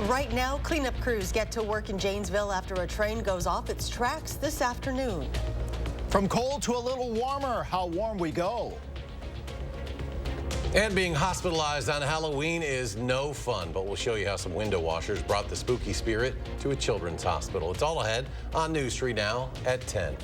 Right now, cleanup crews get to work in Janesville after a train goes off its tracks this afternoon. From cold to a little warmer, how warm we go. And being hospitalized on Halloween is no fun, but we'll show you how some window washers brought the spooky spirit to a children's hospital. It's all ahead on News 3 now at 10.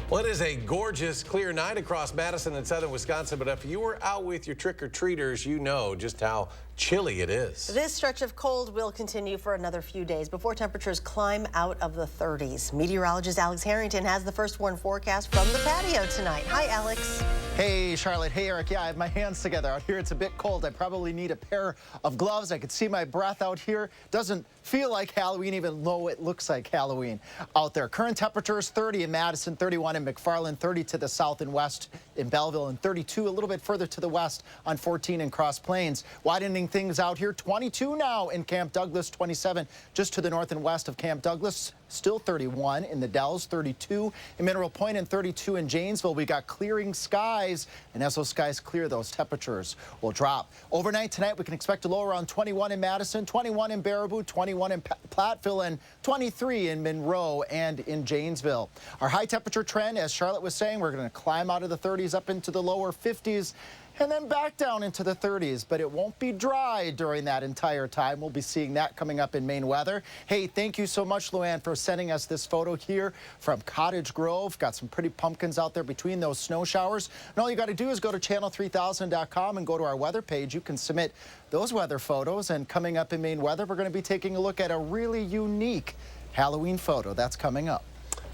Well, it is a gorgeous, clear night across Madison and southern Wisconsin, but if you were out with your trick-or-treaters, you know just how chilly it is. This stretch of cold will continue for another few days before temperatures climb out of the 30s. Meteorologist Alex Harrington has the first warn forecast from the patio tonight. Hi, Alex. Hey, Charlotte. Hey, Eric. Yeah, I have my hands together. Out here, it's a bit cold. I probably need a pair of gloves. I can see my breath out here. Doesn't feel like Halloween, even though it looks like Halloween out there. Current temperatures 30 in Madison, 31 in McFarland, 30 to the south and west in Belleville, and 32 a little bit further to the west on 14 in Cross Plains. Widening things out here, 22 now in Camp Douglas, 27 just to the north and west of Camp Douglas. Still 31 in the Dells, 32 in Mineral Point, and 32 in Janesville. We got clearing skies, and as those skies clear, those temperatures will drop. Overnight tonight, we can expect a low around 21 in Madison, 21 in Baraboo, 21 in Platteville, and 23 in Monroe and in Janesville. Our high temperature trend, as Charlotte was saying, we're going to climb out of the 30s up into the lower 50s. And then back down into the 30s, but it won't be dry during that entire time. We'll be seeing that coming up in Maine weather. Hey, thank you so much, Luann, for sending us this photo here from Cottage Grove. Got some pretty pumpkins out there between those snow showers. And all you got to do is go to channel3000.com and go to our weather page. You can submit those weather photos. And coming up in Maine weather, we're going to be taking a look at a really unique Halloween photo. That's coming up.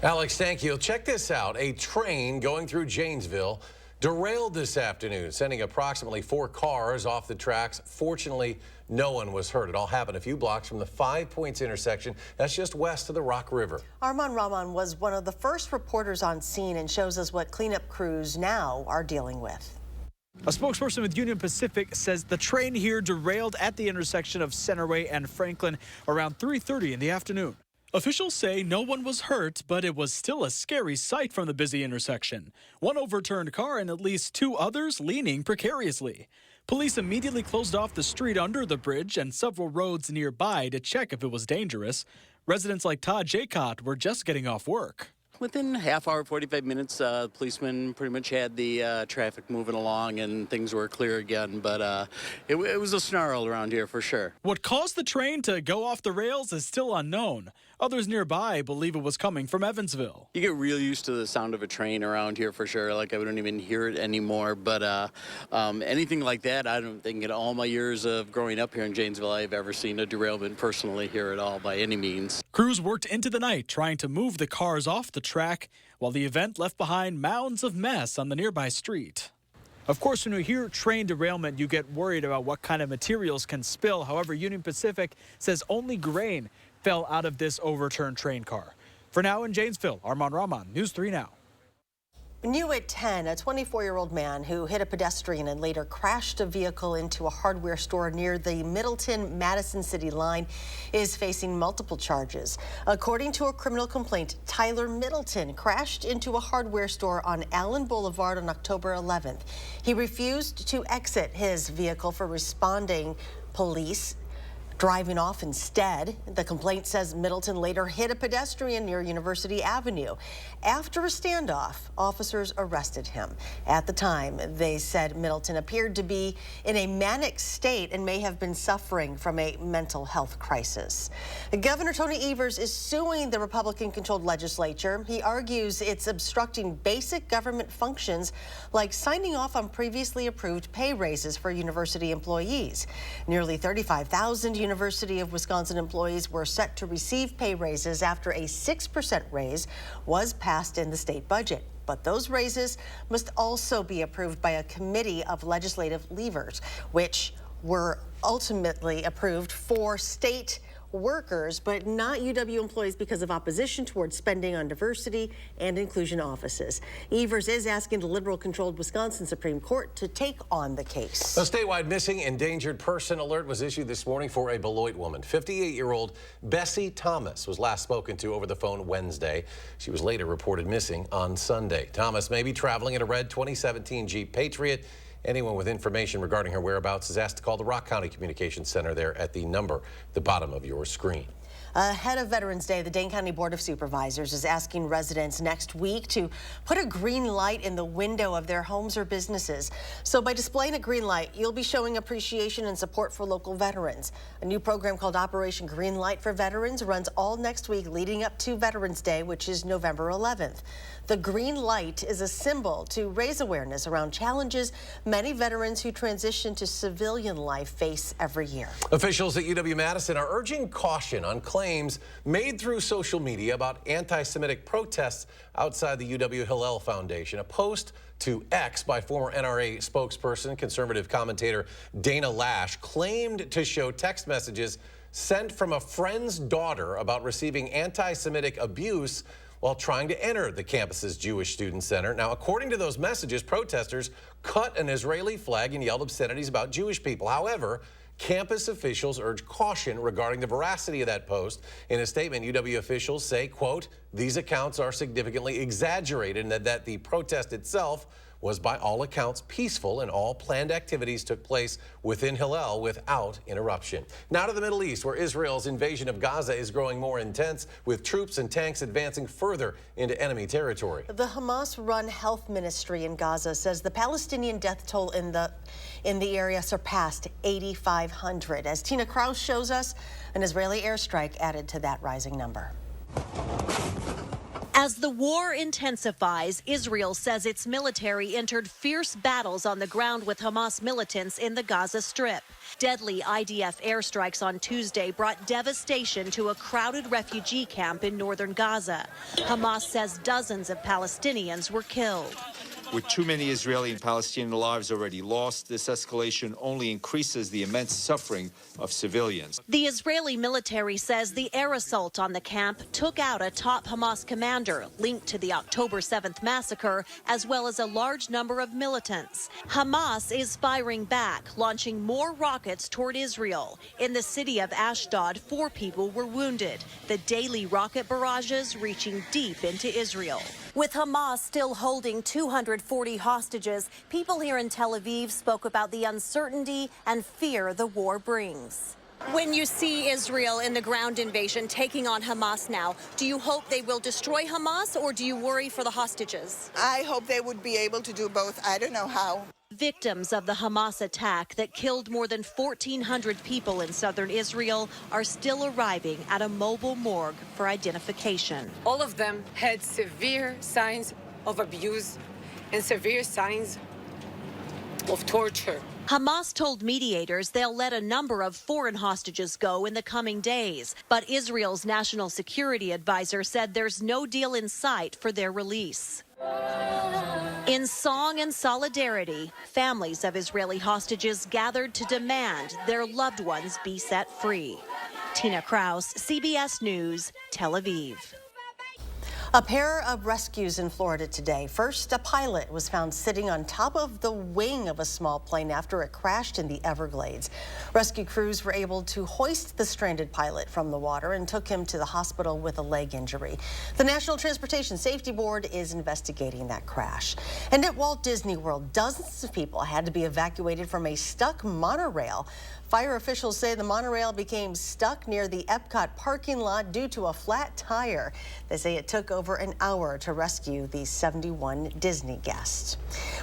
Alex, thank you. Check this out. A train going through Janesville derailed this afternoon, sending approximately 4 cars off the tracks. Fortunately, no one was hurt. It all happened a few blocks from the 5 Points intersection. That's just west of the Rock River. Armand Rahman was one of the first reporters on scene and shows us what cleanup crews now are dealing with. A spokesperson with Union Pacific says the train here derailed at the intersection of Centerway and Franklin around 3:30 in the afternoon. Officials say no one was hurt, but it was still a scary sight from the busy intersection. One overturned car and at least 2 others leaning precariously. Police immediately closed off the street under the bridge and several roads nearby to check if it was dangerous. Residents like Todd Jaycott were just getting off work. Within a half hour, 45 minutes, policemen pretty much had the traffic moving along and things were clear again. But it was a snarl around here for sure. What caused the train to go off the rails is still unknown. Others nearby believe it was coming from Evansville. You get real used to the sound of a train around here for sure. Like I wouldn't even hear it anymore. But anything like that, I don't think in all my years of growing up here in Janesville, I've ever seen a derailment personally here at all by any means. Crews worked into the night trying to move the cars off the track, while the event left behind mounds of mess on the nearby street. Of course, when you hear train derailment, you get worried about what kind of materials can spill. However, Union Pacific says only grain fell out of this overturned train car. For now in Janesville, Armand Rahman, News 3 Now. New at 10, a 24-year-old man who hit a pedestrian and later crashed a vehicle into a hardware store near the Middleton-Madison City line is facing multiple charges. According to a criminal complaint, Tyler Middleton crashed into a hardware store on Allen Boulevard on October 11th. He refused to exit his vehicle for responding police, driving off instead. The complaint says Middleton later hit a pedestrian near University Avenue. After a standoff, officers arrested him. At the time, they said Middleton appeared to be in a manic state and may have been suffering from a mental health crisis. Governor Tony Evers is suing the Republican-controlled legislature. He argues it's obstructing basic government functions like signing off on previously approved pay raises for university employees. Nearly 35,000 University of Wisconsin employees were set to receive pay raises after a 6% raise was passed in the state budget. But those raises must also be approved by a committee of legislative leaders, which were ultimately approved for state workers, but not UW employees because of opposition towards spending on diversity and inclusion offices. Evers is asking the liberal-controlled Wisconsin Supreme Court to take on the case. A statewide missing endangered person alert was issued this morning for a Beloit woman. 58-year-old Bessie Thomas was last spoken to over the phone Wednesday. She was later reported missing on Sunday. Thomas may be traveling in a red 2017 Jeep Patriot Anyone with information regarding her whereabouts is asked to call the Rock County Communications Center there at the number at the bottom of your screen. Ahead of Veterans Day, the Dane County Board of Supervisors is asking residents next week to put a green light in the window of their homes or businesses. So by displaying a green light, you'll be showing appreciation and support for local veterans. A new program called Operation Green Light for Veterans runs all next week leading up to Veterans Day, which is November 11th. The green light is a symbol to raise awareness around challenges many veterans who transition to civilian life face every year. Officials at UW-Madison are urging caution on claims made through social media about anti-Semitic protests outside the UW-Hillel Foundation. A post to X by former NRA spokesperson, conservative commentator Dana Lash, claimed to show text messages sent from a friend's daughter about receiving anti-Semitic abuse while trying to enter the campus's Jewish Student Center. Now, according to those messages, protesters cut an Israeli flag and yelled obscenities about Jewish people. However, campus officials urge caution regarding the veracity of that post. In a statement, UW officials say, quote, these accounts are significantly exaggerated and that the protest itself was by all accounts peaceful and all planned activities took place within Hillel without interruption. Now to the Middle East, where Israel's invasion of Gaza is growing more intense, with troops and tanks advancing further into enemy territory. The Hamas-run health ministry in Gaza says the Palestinian death toll in the area surpassed 8,500. As Tina Kraus shows us, an Israeli airstrike added to that rising number. As the war intensifies, Israel says its military entered fierce battles on the ground with Hamas militants in the Gaza Strip. Deadly IDF airstrikes on Tuesday brought devastation to a crowded refugee camp in northern Gaza. Hamas says dozens of Palestinians were killed. With too many Israeli and Palestinian lives already lost, this escalation only increases the immense suffering of civilians. The Israeli military says the air assault on the camp took out a top Hamas commander linked to the October 7th massacre, as well as a large number of militants. Hamas is firing back, launching more rockets toward Israel. In the city of Ashdod, 4 people were wounded. The daily rocket barrages reaching deep into Israel. With Hamas still holding 240 hostages, people here in Tel Aviv spoke about the uncertainty and fear the war brings. When you see Israel in the ground invasion taking on Hamas now, do you hope they will destroy Hamas or do you worry for the hostages? I hope they would be able to do both. I don't know how. Victims of the Hamas attack that killed more than 1,400 people in southern Israel are still arriving at a mobile morgue for identification. All of them had severe signs of abuse and severe signs of torture. Hamas told mediators they'll let a number of foreign hostages go in the coming days, but Israel's national security advisor said there's no deal in sight for their release. In song and solidarity, families of Israeli hostages gathered to demand their loved ones be set free. Tina Kraus, CBS News, Tel Aviv. A pair of rescues in Florida today. First, a pilot was found sitting on top of the wing of a small plane after it crashed in the Everglades. Rescue crews were able to hoist the stranded pilot from the water and took him to the hospital with a leg injury. The National Transportation Safety Board is investigating that crash. And at Walt Disney World, dozens of people had to be evacuated from a stuck monorail. Fire officials say the monorail became stuck near the Epcot parking lot due to a flat tire. They say it took over an hour to rescue these 71 Disney guests.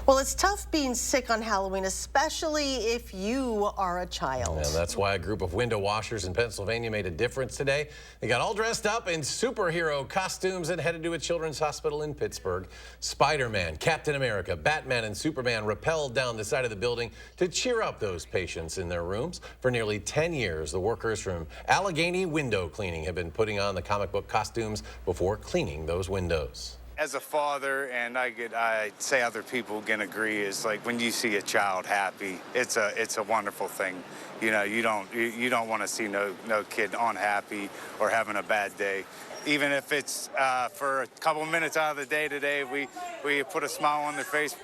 Well, it's tough being sick on Halloween, especially if you are a child. And that's why a group of window washers in Pennsylvania made a difference today. They got all dressed up in superhero costumes and headed to a children's hospital in Pittsburgh. Spider-Man, Captain America, Batman, and Superman rappelled down the side of the building to cheer up those patients in their rooms. For nearly 10 years, the workers from Allegheny Window Cleaning have been putting on the comic book costumes before cleaning those windows. As a father, and I say other people can agree, is like when you see a child happy, it's a wonderful thing. You know, you don't want to see no kid unhappy or having a bad day. Even if it's for a couple minutes out of the day today, we put a smile on their face.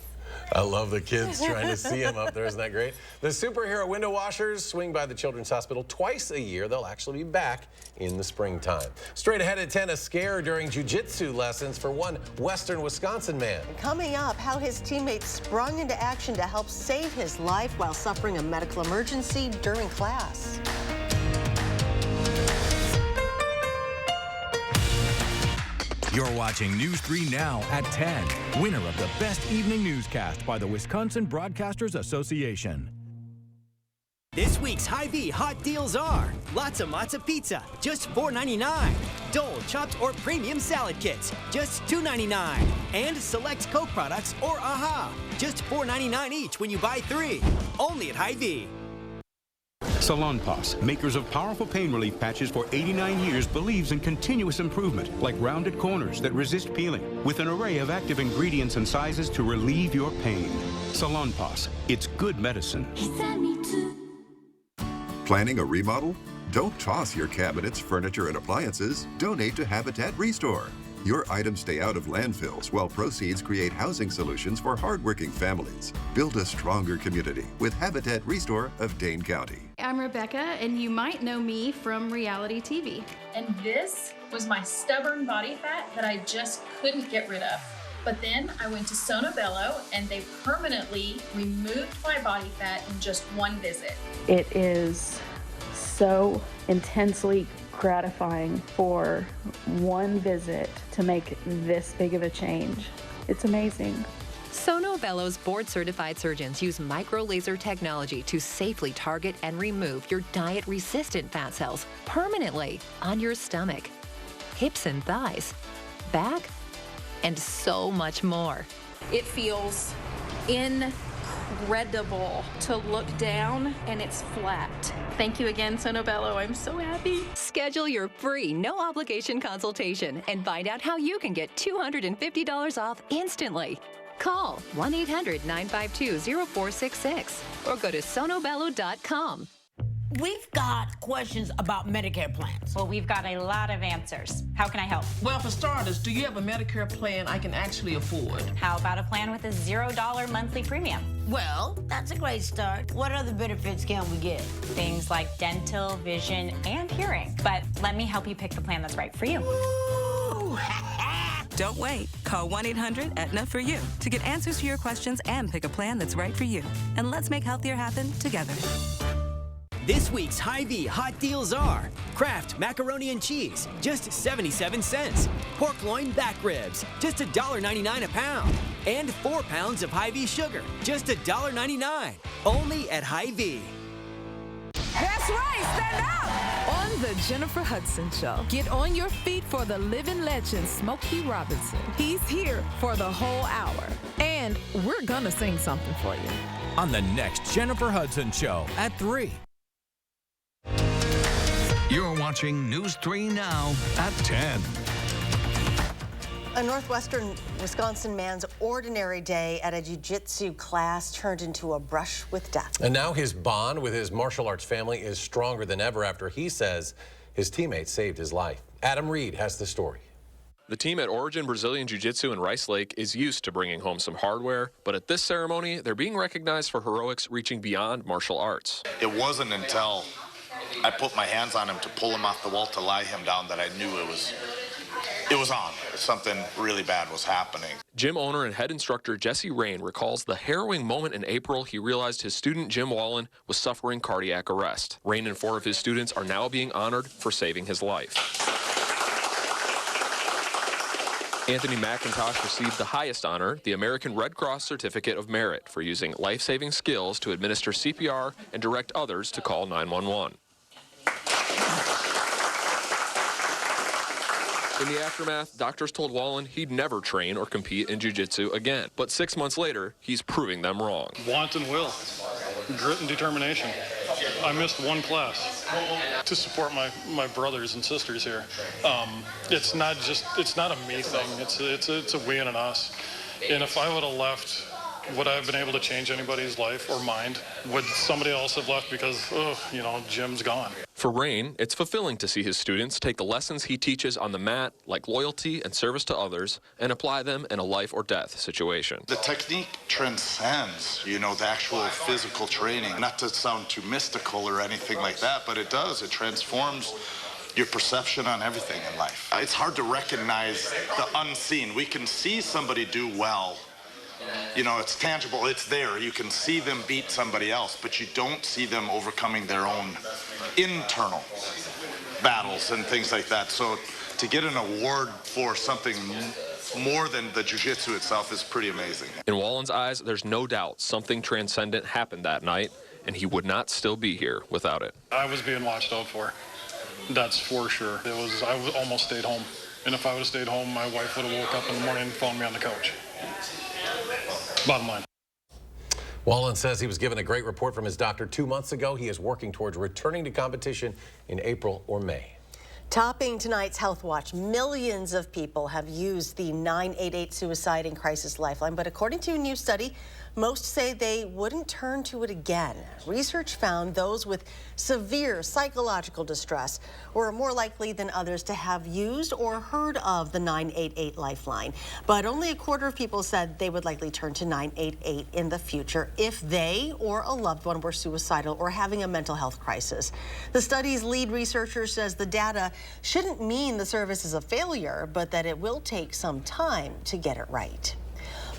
I love the kids trying to see him up there. Isn't that great? The superhero window washers swing by the Children's Hospital twice a year. They'll actually be back in the springtime. Straight ahead at 10, a scare during jiu-jitsu lessons for one Western Wisconsin man. Coming up, how his teammates sprung into action to help save his life while suffering a medical emergency during class. You're watching News 3 Now at 10. Winner of the Best Evening Newscast by the Wisconsin Broadcasters Association. This week's Hy-Vee hot deals are lots of matzo pizza, just $4.99. Dole chopped or premium salad kits, just $2.99. And select Coke products or AHA, just $4.99 each when you buy 3. Only at Hy-Vee. Salonpas, makers of powerful pain relief patches for 89 years, believes in continuous improvement, like rounded corners that resist peeling, with an array of active ingredients and sizes to relieve your pain. Salonpas, it's good medicine. Planning a remodel? Don't toss your cabinets, furniture, and appliances. Donate to Habitat Restore. Your items stay out of landfills while proceeds create housing solutions for hardworking families. Build a stronger community with Habitat Restore of Dane County. I'm Rebecca, and you might know me from reality TV. And this was my stubborn body fat that I just couldn't get rid of. But then I went to Sono Bello, and they permanently removed my body fat in just one visit. It is so intensely gratifying for one visit to make this big of a change. It's amazing. Sono Bello's board-certified surgeons use micro-laser technology to safely target and remove your diet-resistant fat cells permanently on your stomach, hips and thighs, back, and so much more. It feels incredible to look down and it's flat. Thank you again, Sono Bello. I'm so happy. Schedule your free, no-obligation consultation and find out how you can get $250 off instantly. Call 1-800-952-0466 or go to sonobello.com. We've got questions about Medicare plans. Well, we've got a lot of answers. How can I help? Well, for starters, do you have a Medicare plan I can actually afford? How about a plan with a $0 monthly premium? Well, that's a great start. What other benefits can we get? Things like dental, vision, and hearing. But let me help you pick the plan that's right for you. Don't wait. Call 1-800-AETNA for you to get answers to your questions and pick a plan that's right for you. And let's make healthier happen together. This week's Hy-Vee hot deals are Kraft macaroni and cheese, just 77 cents. Pork loin back ribs, just $1.99 a pound. And 4 pounds of Hy-Vee sugar, just $1.99. Only at Hy-Vee. That's right, stand up! On the Jennifer Hudson Show, get on your feet for the living legend, Smokey Robinson. He's here for the whole hour. And we're gonna sing something for you. On the next Jennifer Hudson Show at 3. You're watching News 3 Now at 10. A northwestern Wisconsin man's ordinary day at a jiu-jitsu class turned into a brush with death. And now his bond with his martial arts family is stronger than ever after he says his teammates saved his life. Adam Reed has the story. The team at Origin Brazilian Jiu-Jitsu in Rice Lake is used to bringing home some hardware, but at this ceremony, they're being recognized for heroics reaching beyond martial arts. It wasn't until I put my hands on him to pull him off the wall to lie him down that I knew it was on. Something really bad was happening. Gym owner and head instructor Jesse Rain recalls the harrowing moment in April he realized his student Jim Wallen was suffering cardiac arrest. Rain and 4 of his students are now being honored for saving his life. Anthony McIntosh received the highest honor, the American Red Cross Certificate of Merit, for using life-saving skills to administer CPR and direct others to call 911. In the aftermath, doctors told Wallen he'd never train or compete in jiu-jitsu again. But 6 months later, he's proving them wrong. Want and will, grit and determination. I missed one class to support my brothers and sisters here. It's not a me thing. It's a we and an us. And if I would have left, would I have been able to change anybody's life or mind? Would somebody else have left because, Jim's gone? For Rain, it's fulfilling to see his students take the lessons he teaches on the mat, like loyalty and service to others, and apply them in a life or death situation. The technique transcends, the actual physical training. Not to sound too mystical or anything like that, but it does. It transforms your perception on everything in life. It's hard to recognize the unseen. We can see somebody do well. It's tangible, it's there. You can see them beat somebody else, but you don't see them overcoming their own internal battles and things like that. So to get an award for something more than the jiu-jitsu itself is pretty amazing. In Wallen's eyes, there's no doubt something transcendent happened that night, and he would not still be here without it. I was being watched out for. That's for sure. I almost stayed home. And if I would have stayed home, my wife would have woke up in the morning and found me on the couch. Bottom line. Wallen says he was given a great report from his doctor 2 months ago. He is working towards returning to competition in April or May. Topping tonight's Health Watch, millions of people have used the 988 Suicide and Crisis Lifeline, but according to a new study, most say they wouldn't turn to it again. Research found those with severe psychological distress were more likely than others to have used or heard of the 988 Lifeline. But only a quarter of people said they would likely turn to 988 in the future if they or a loved one were suicidal or having a mental health crisis. The study's lead researcher says the data shouldn't mean the service is a failure, but that it will take some time to get it right.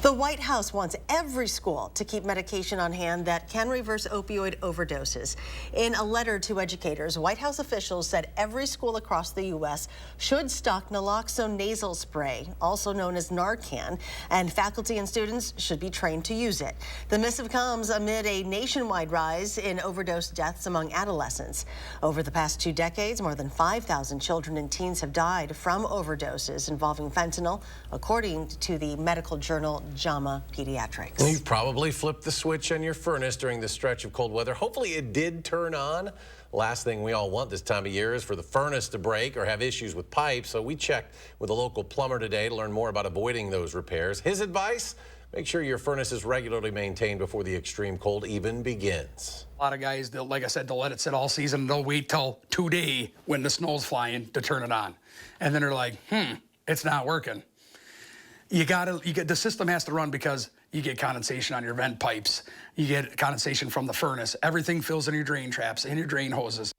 The White House wants every school to keep medication on hand that can reverse opioid overdoses. In a letter to educators, White House officials said every school across the U.S. should stock naloxone nasal spray, also known as Narcan, and faculty and students should be trained to use it. The missive comes amid a nationwide rise in overdose deaths among adolescents. Over the past 2 decades, more than 5,000 children and teens have died from overdoses involving fentanyl, according to the medical journal JAMA Pediatrics. You've probably flipped the switch on your furnace during this stretch of cold weather. Hopefully it did turn on. Last thing we all want this time of year is for the furnace to break or have issues with pipes. So we checked with a local plumber today to learn more about avoiding those repairs. His advice: make sure your furnace is regularly maintained before the extreme cold even begins. A lot of guys, like I said, they'll let it sit all season. They'll wait till today when the snow's flying to turn it on. And then they're like, it's not working. The system has to run because you get condensation on your vent pipes. You get condensation from the furnace. Everything fills in your drain traps and your drain hoses.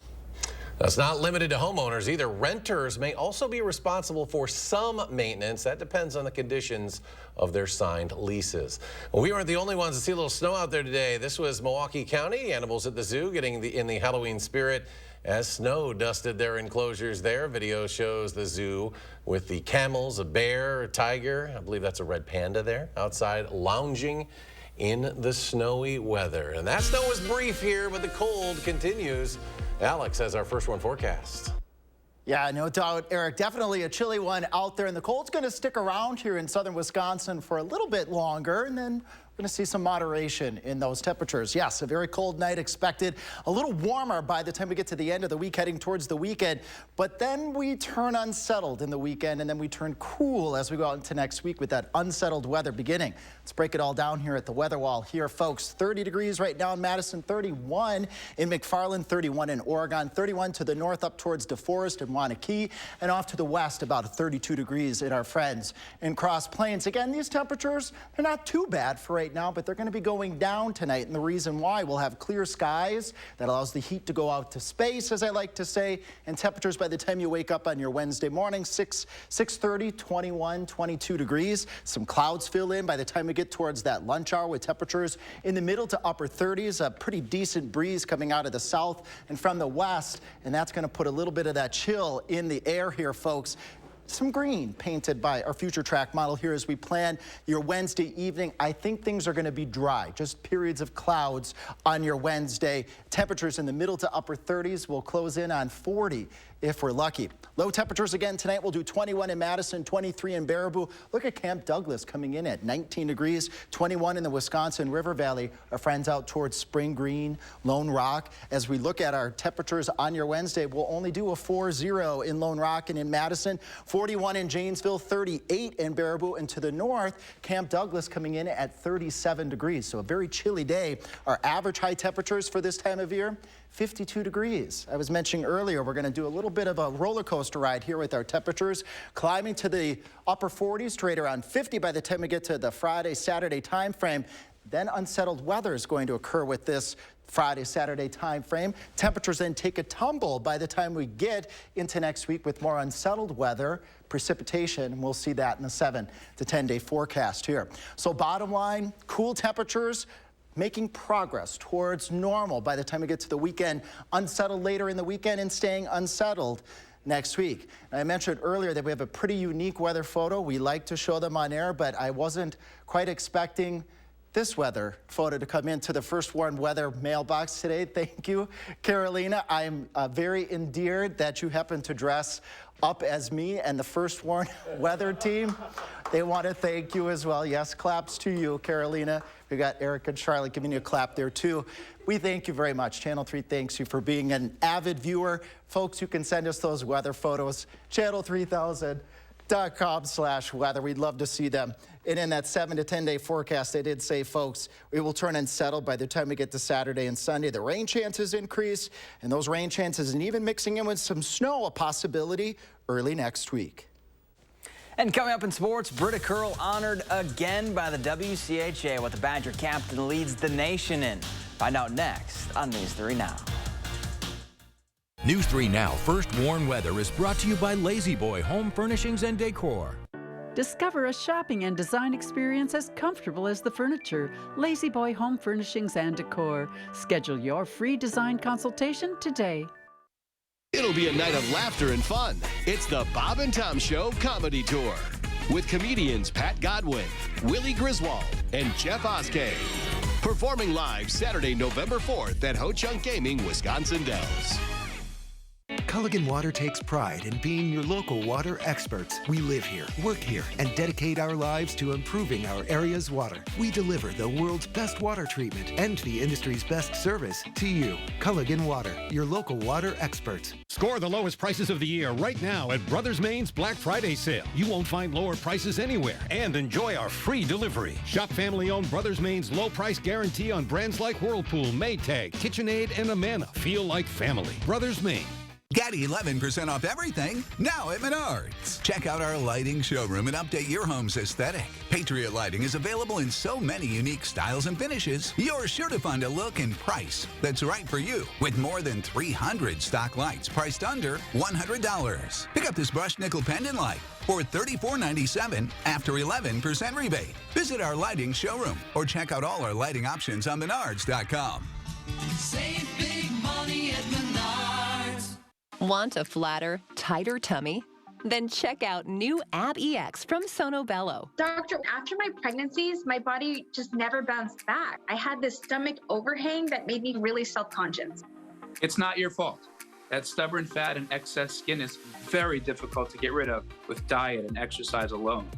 That's not limited to homeowners either. Renters may also be responsible for some maintenance. That depends on the conditions of their signed leases. Well, we weren't the only ones to see a little snow out there today. This was Milwaukee County. Animals at the zoo getting in the Halloween spirit as snow dusted their enclosures there. Video shows the zoo with the camels, a bear, a tiger. I believe that's a red panda there outside lounging in the snowy weather. And that snow was brief here, but the cold continues. Alex has our first one forecast. Yeah, no doubt, Eric. Definitely a chilly one out there, and the cold's going to stick around here in southern Wisconsin for a little bit longer, and then we're going to see some moderation in those temperatures. Yes, a very cold night expected. A little warmer by the time we get to the end of the week, heading towards the weekend. But then we turn unsettled in the weekend, and then we turn cool as we go out into next week with that unsettled weather beginning. Let's break it all down here at the weather wall here, folks. 30 degrees right now in Madison, 31 in McFarland, 31 in Oregon, 31 to the north up towards DeForest and Wanakee, and off to the west about 32 degrees in our friends in Cross Plains. Again, these temperatures, they're not too bad for right now, but they're going to be going down tonight. And the reason why, we'll have clear skies that allows the heat to go out to space, as I like to say, and temperatures by the time you wake up on your Wednesday morning, 6:30, 21, 22 degrees. Some clouds fill in by the time we get towards that lunch hour with temperatures in the middle to upper 30s, a pretty decent breeze coming out of the south and from the west, and that's going to put a little bit of that chill in the air here, folks. Some green painted by our future track model here as we plan your Wednesday evening. I think things are going to be dry, just periods of clouds on your Wednesday. Temperatures in the middle to upper 30s will close in on 40 if we're lucky. Low temperatures again tonight. We'll do 21 in Madison, 23 in Baraboo. Look at Camp Douglas coming in at 19 degrees, 21 in the Wisconsin River Valley. Our friends out towards Spring Green, Lone Rock. As we look at our temperatures on your Wednesday, we'll only do a 40 in Lone Rock and in Madison, 41 in Janesville, 38 in Baraboo, and to the north, Camp Douglas coming in at 37 degrees. So a very chilly day. Our average high temperatures for this time of year, 52 degrees. I was mentioning earlier, we're going to do a little bit of a roller coaster ride here with our temperatures, climbing to the upper 40s to right around 50 by the time we get to the Friday, Saturday time frame. Then unsettled weather is going to occur with this Friday, Saturday time frame. Temperatures then take a tumble by the time we get into next week with more unsettled weather, precipitation. We'll see that in the 7 to 10 day forecast here. So bottom line, cool temperatures, making progress towards normal by the time we get to the weekend, unsettled later in the weekend and staying unsettled next week. And I mentioned earlier that we have a pretty unique weather photo. We like to show them on air, but I wasn't quite expecting this weather photo to come into the First Warn Weather mailbox today. Thank you, Carolina. I'm very endeared that you happen to dress up as me and the First Warn Weather team. They want to thank you as well. Yes, claps to you, Carolina. We got Eric and Charlotte giving you a clap there too. We thank you very much. Channel 3 thanks you for being an avid viewer. Folks, you can send us those weather photos, channel3000.com/weather. We'd love to see them. And in that 7 to 10 day forecast, I did say, folks, we will turn unsettled by the time we get to Saturday and Sunday. The rain chances increase, and those rain chances, and even mixing in with some snow, a possibility early next week. And coming up in sports, Britta Curl honored again by the WCHA, what the Badger captain leads the nation in. Find out next on News 3 Now. News 3 Now First Warn Weather is brought to you by Lazy Boy Home Furnishings and Decor. Discover a shopping and design experience as comfortable as the furniture. Lazy Boy Home Furnishings and Decor. Schedule your free design consultation today. It'll be a night of laughter and fun. It's the Bob and Tom Show Comedy Tour with comedians Pat Godwin, Willie Griswold, and Jeff Oskey. Performing live Saturday, November 4th at Ho Chunk Gaming, Wisconsin Dells. Culligan Water takes pride in being your local water experts. We live here, work here, and dedicate our lives to improving our area's water. We deliver the world's best water treatment and the industry's best service to you. Culligan Water, your local water experts. Score the lowest prices of the year right now at Brothers Main's Black Friday sale. You won't find lower prices anywhere, and enjoy our free delivery. Shop family-owned Brothers Main's low price guarantee on brands like Whirlpool, Maytag, KitchenAid, and Amana. Feel like family. Brothers Main. Get 11% off everything now at Menards. Check out our lighting showroom and update your home's aesthetic. Patriot Lighting is available in so many unique styles and finishes, you're sure to find a look and price that's right for you. With more than 300 stock lights priced under $100. Pick up this brushed nickel pendant light for $34.97 after 11% rebate. Visit our lighting showroom or check out all our lighting options on Menards.com. Save big money at Menards. Want a flatter, tighter tummy? Then check out new Ab EX from Sono Bello. Doctor, after my pregnancies, my body just never bounced back. I had this stomach overhang that made me really self-conscious. It's not your fault. That stubborn fat and excess skin is very difficult to get rid of with diet and exercise alone.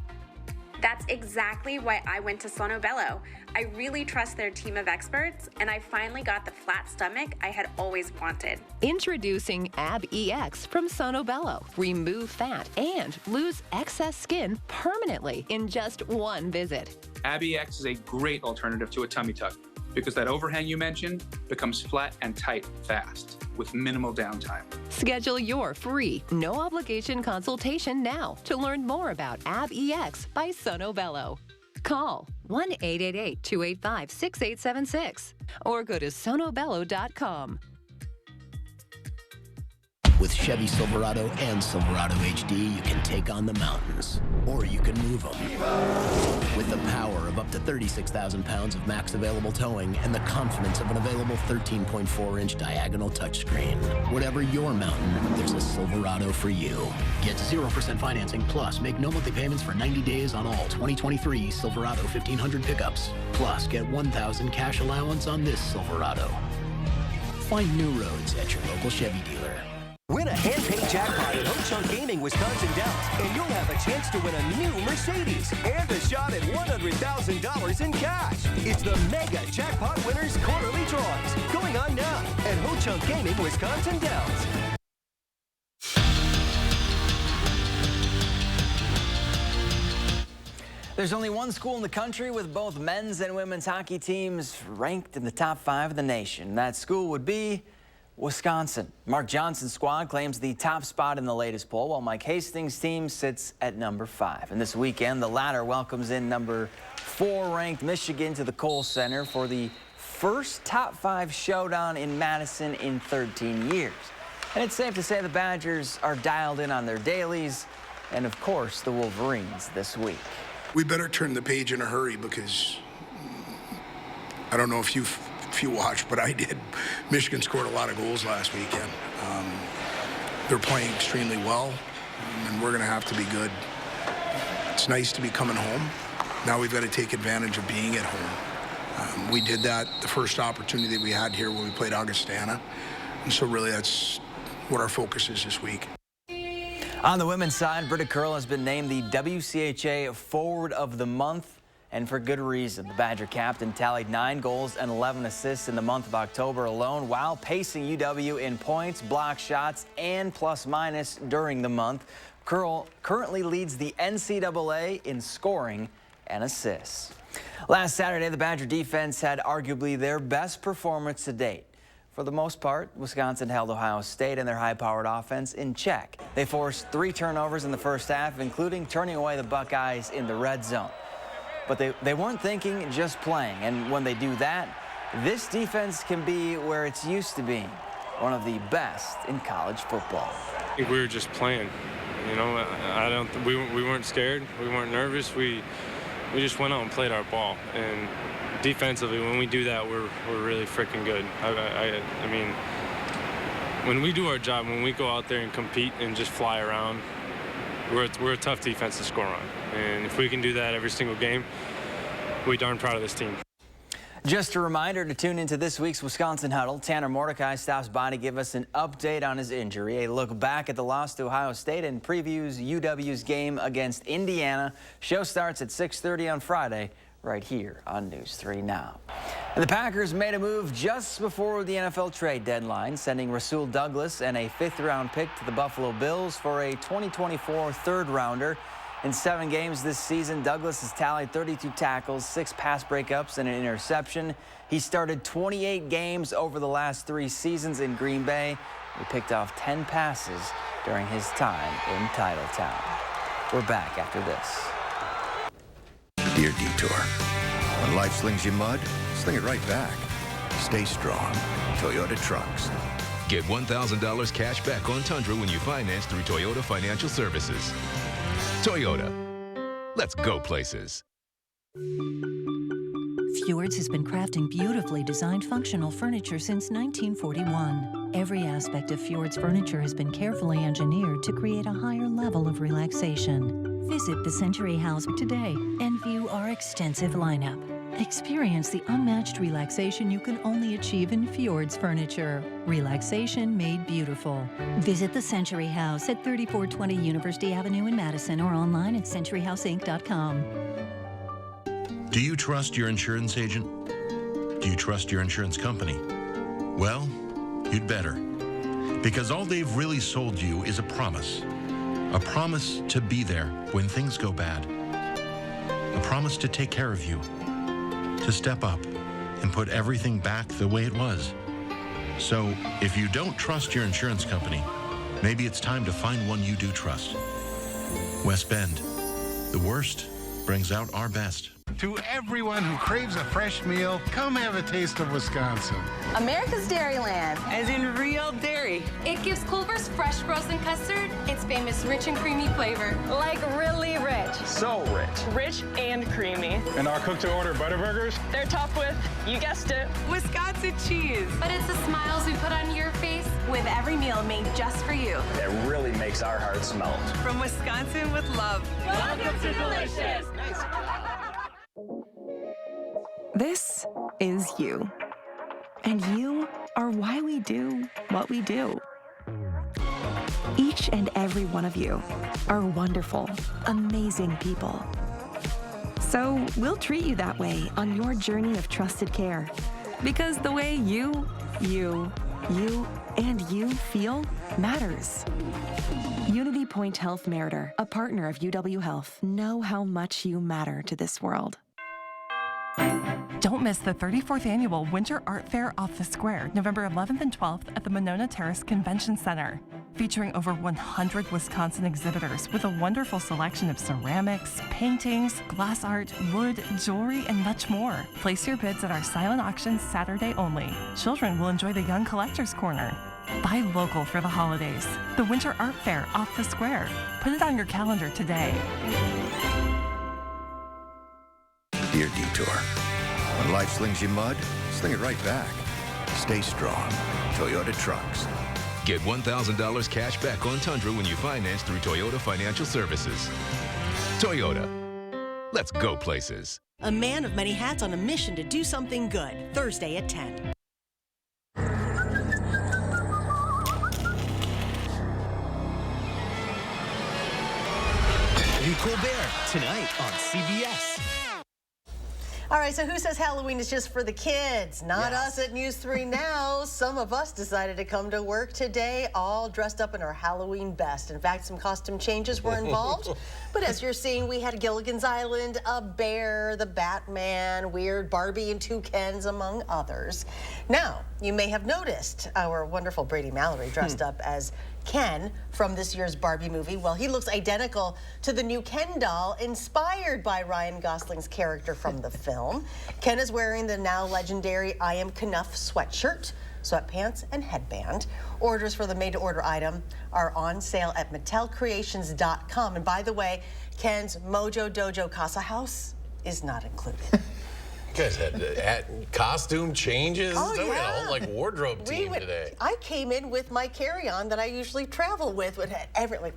That's exactly why I went to Sono Bello. I really trust their team of experts, and I finally got the flat stomach I had always wanted. Introducing Ab EX from Sono Bello. Remove fat and lose excess skin permanently in just one visit. Ab EX is a great alternative to a tummy tuck because that overhang you mentioned becomes flat and tight fast with minimal downtime. Schedule your free, no-obligation consultation now to learn more about Ab EX by Sono Bello. Call 1-888-285-6876 or go to sonobello.com. With Chevy Silverado and Silverado HD, you can take on the mountains, or you can move them. With the power of up to 36,000 pounds of max available towing and the confidence of an available 13.4-inch diagonal touchscreen. Whatever your mountain, there's a Silverado for you. Get 0% financing, plus make no monthly payments for 90 days on all 2023 Silverado 1500 pickups. Plus, get $1,000 cash allowance on this Silverado. Find new roads at your local Chevy dealer. Win a hand-paid jackpot at Ho Chunk Gaming, Wisconsin Dells, and you'll have a chance to win a new Mercedes and a shot at $100,000 in cash. It's the Mega Jackpot Winners Quarterly Drawings going on now at Ho Chunk Gaming, Wisconsin Dells. There's only one school in the country with both men's and women's hockey teams ranked in the top 5 of the nation. That school would be Wisconsin. Mark Johnson's squad claims the top spot in the latest poll, while Mike Hastings' team sits at number 5. And this weekend, the latter welcomes in number 4 ranked Michigan to the Kohl Center for the first top 5 showdown in Madison in 13 years. And it's safe to say the Badgers are dialed in on their dailies, and of course the Wolverines this week. We better turn the page in a hurry because I don't know if you watched, but I did. Michigan scored a lot of goals last weekend. They're playing extremely well, and we're going to have to be good. It's nice to be coming home. Now we've got to take advantage of being at home. We did that the first opportunity we had here when we played Augustana, and so really that's what our focus is this week. On the women's side, Britta Curl has been named the WCHA Forward of the Month, and for good reason. The Badger captain tallied 9 goals and 11 assists in the month of October alone, while pacing UW in points, block shots, and plus-minus during the month. Curl currently leads the NCAA in scoring and assists. Last Saturday, the Badger defense had arguably their best performance to date. For the most part, Wisconsin held Ohio State and their high-powered offense in check. They forced 3 turnovers in the first half, including turning away the Buckeyes in the red zone. But they weren't thinking, just playing. And when they do that, this defense can be where it's used to being, one of the best in college football. I think we were just playing. You know, we weren't scared. We weren't nervous. We just went out and played our ball. And defensively, when we do that, we're really freaking good. I mean, when we do our job, when we go out there and compete and just fly around, we're a tough defense to score on. And if we can do that every single game, we're darn proud of this team. Just a reminder to tune into this week's Wisconsin Huddle. Tanner Mordecai stops by to give us an update on his injury, a look back at the loss to Ohio State, and previews UW's game against Indiana. Show starts at 6:30 on Friday, right here on News 3 Now. And the Packers made a move just before the NFL trade deadline, sending Rasul Douglas and a 5th-round pick to the Buffalo Bills for a 2024 third-rounder. In 7 games this season, Douglas has tallied 32 tackles, 6 pass breakups, and an interception. He started 28 games over the last 3 seasons in Green Bay. He picked off 10 passes during his time in Titletown. We're back after this. Dear Detour, when life slings you mud, sling it right back. Stay strong. Toyota Trucks. Get $1,000 cash back on Tundra when you finance through Toyota Financial Services. Toyota. Let's go places. Fjords has been crafting beautifully designed functional furniture since 1941. Every aspect of Fjords furniture has been carefully engineered to create a higher level of relaxation. Visit the Century House today and view our extensive lineup. Experience the unmatched relaxation you can only achieve in Fjords furniture. Relaxation made beautiful. Visit the Century House at 3420 University Avenue in Madison or online at centuryhouseinc.com. Do you trust your insurance agent? Do you trust your insurance company? Well, you'd better. Because all they've really sold you is a promise. A promise to be there when things go bad. A promise to take care of you. To step up and put everything back the way it was. So, if you don't trust your insurance company, maybe it's time to find one you do trust. West Bend. The worst brings out our best. To everyone who craves a fresh meal, come have a taste of Wisconsin. America's Dairyland. As in real dairy. It gives Culver's fresh frozen custard its famous rich and creamy flavor. Like really rich. So rich. Rich and creamy. And our cook-to-order Butterburgers? They're topped with, you guessed it, Wisconsin cheese. But it's the smiles we put on your face with every meal made just for you. That really makes our hearts melt. From Wisconsin with love. Welcome to Delicious. This is you. And you are why we do what we do. Each and every one of you are wonderful, amazing people. So we'll treat you that way on your journey of trusted care. Because the way you and you feel matters. Unity Point Health Meritor, a partner of UW Health. Know how much you matter to this world. Don't miss the 34th Annual Winter Art Fair off the Square, November 11th and 12th at the Monona Terrace Convention Center. Featuring over 100 Wisconsin exhibitors with a wonderful selection of ceramics, paintings, glass art, wood, jewelry, and much more. Place your bids at our silent auctions Saturday only. Children will enjoy the Young Collectors Corner. Buy local for the holidays. The Winter Art Fair off the Square. Put it on your calendar today. Dear Detour, when life slings you mud, sling it right back. Stay strong. Toyota Trucks. Get $1,000 cash back on Tundra when you finance through Toyota Financial Services. Toyota. Let's go places. A man of many hats on a mission to do something good. Thursday at 10. Colbert tonight on CBS. All right, so who says Halloween is just for the kids? Not us at News 3 Now. Some of us decided to come to work today all dressed up in our Halloween best. In fact, some costume changes were involved. But as you're seeing, we had Gilligan's Island, a bear, the Batman, weird Barbie, and 2 Kens, among others. Now, you may have noticed our wonderful Brady Mallory dressed up as Ken from this year's Barbie movie. Well, he looks identical to the new Ken doll inspired by Ryan Gosling's character from the film. Ken is wearing the now legendary I Am Knuff sweatshirt, sweatpants, and headband. Orders for the made-to-order item are on sale at MattelCreations.com. And by the way, Ken's Mojo Dojo Casa House is not included. You guys had costume changes? Oh, We had a yeah. whole wardrobe team today. I came in with my carry-on that I usually travel with.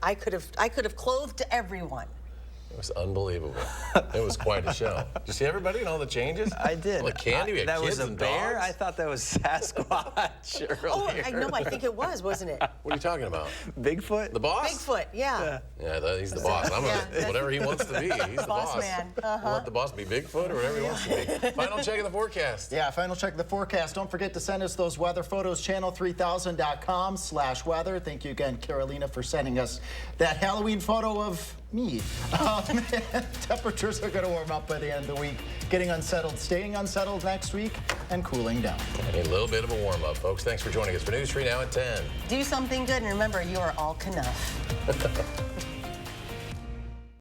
I could have clothed everyone. It was unbelievable. It was quite a show. Did you see everybody and all the changes? I did. All the candy, we had that kids was a and bear? dogs. I thought that was Sasquatch earlier. Oh, I know. I think it was, wasn't it? What are you talking about? Bigfoot? The boss? Bigfoot, yeah. Yeah, he's the boss. I'm whatever he wants to be. He's the boss. Man. You want the boss to be Bigfoot or whatever he wants to be. Final check of the forecast. Yeah, final check of the forecast. Don't forget to send us those weather photos, channel3000.com/weather. Thank you again, Carolina, for sending us that Halloween photo of me. Temperatures are going to warm up by the end of the week, getting unsettled, staying unsettled next week, and cooling down. A little bit of a warm-up, folks. Thanks for joining us for News 3 Now at 10. Do something good, and remember, you are all Knuff.